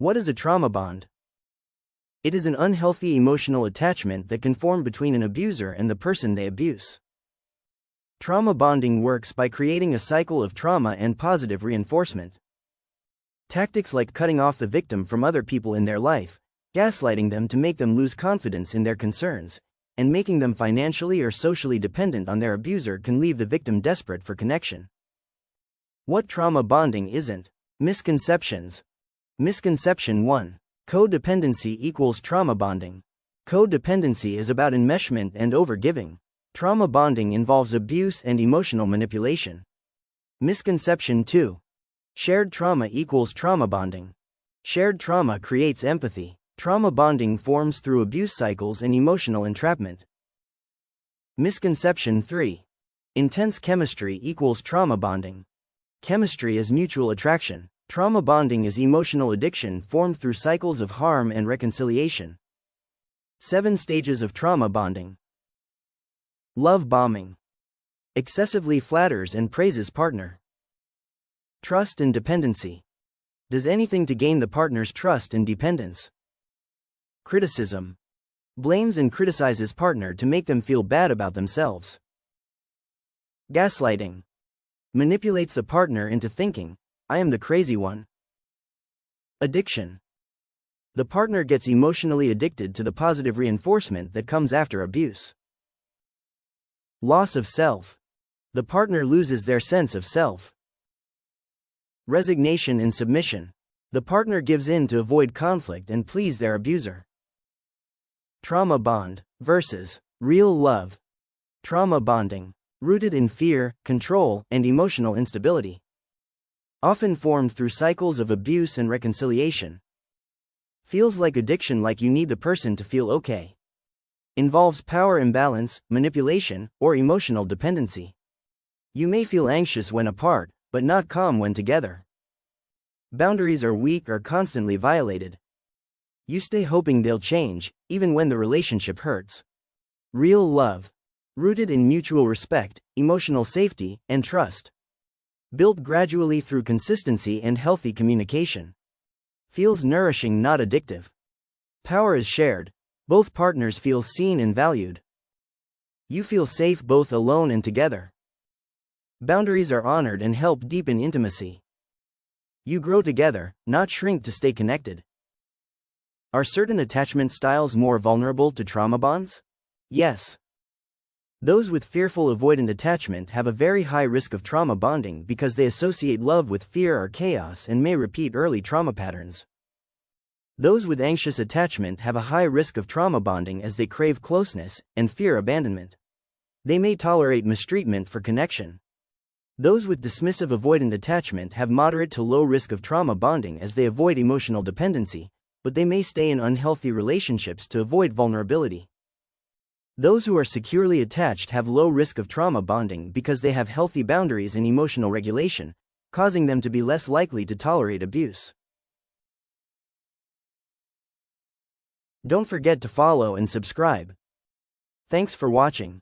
What is a trauma bond? It is an unhealthy emotional attachment that can form between an abuser and the person they abuse. Trauma bonding works by creating a cycle of trauma and positive reinforcement. Tactics like cutting off the victim from other people in their life, gaslighting them to make them lose confidence in their concerns, and making them financially or socially dependent on their abuser can leave the victim desperate for connection. What trauma bonding isn't? Misconceptions. Misconception 1. Codependency equals trauma bonding. Codependency is about enmeshment and overgiving. Trauma bonding involves abuse and emotional manipulation. Misconception 2. Shared trauma equals trauma bonding. Shared trauma creates empathy. Trauma bonding forms through abuse cycles and emotional entrapment. Misconception 3. Intense chemistry equals trauma bonding. Chemistry is mutual attraction. Trauma bonding is emotional addiction formed through cycles of harm and reconciliation. 7 stages of trauma bonding. Love bombing. Excessively flatters and praises partner. Trust and dependency. Does anything to gain the partner's trust and dependence. Criticism. Blames and criticizes partner to make them feel bad about themselves. Gaslighting. Manipulates the partner into thinking, I am the crazy one. Addiction. The partner gets emotionally addicted to the positive reinforcement that comes after abuse. Loss of self. The partner loses their sense of self. Resignation and submission. The partner gives in to avoid conflict and please their abuser. Trauma bond versus real love. Trauma bonding. Rooted in fear, control, and emotional instability. Often formed through cycles of abuse and reconciliation. Feels like addiction, like you need the person to feel okay. Involves power imbalance, manipulation, or emotional dependency. You may feel anxious when apart, but not calm when together. Boundaries are weak or constantly violated. You stay hoping they'll change, even when the relationship hurts. Real love. Rooted in mutual respect, emotional safety, and trust. Built gradually through consistency and healthy communication. Feels nourishing, not addictive. Power is shared. Both partners feel seen and valued. You feel safe both alone and together. Boundaries are honored and help deepen intimacy. You grow together, not shrink to stay connected. Are certain attachment styles more vulnerable to trauma bonds? Yes. Those with fearful avoidant attachment have a very high risk of trauma bonding because they associate love with fear or chaos and may repeat early trauma patterns. Those with anxious attachment have a high risk of trauma bonding as they crave closeness and fear abandonment. They may tolerate mistreatment for connection. Those with dismissive avoidant attachment have moderate to low risk of trauma bonding as they avoid emotional dependency, but they may stay in unhealthy relationships to avoid vulnerability. Those who are securely attached have low risk of trauma bonding because they have healthy boundaries and emotional regulation, causing them to be less likely to tolerate abuse. Don't forget to follow and subscribe. Thanks for watching.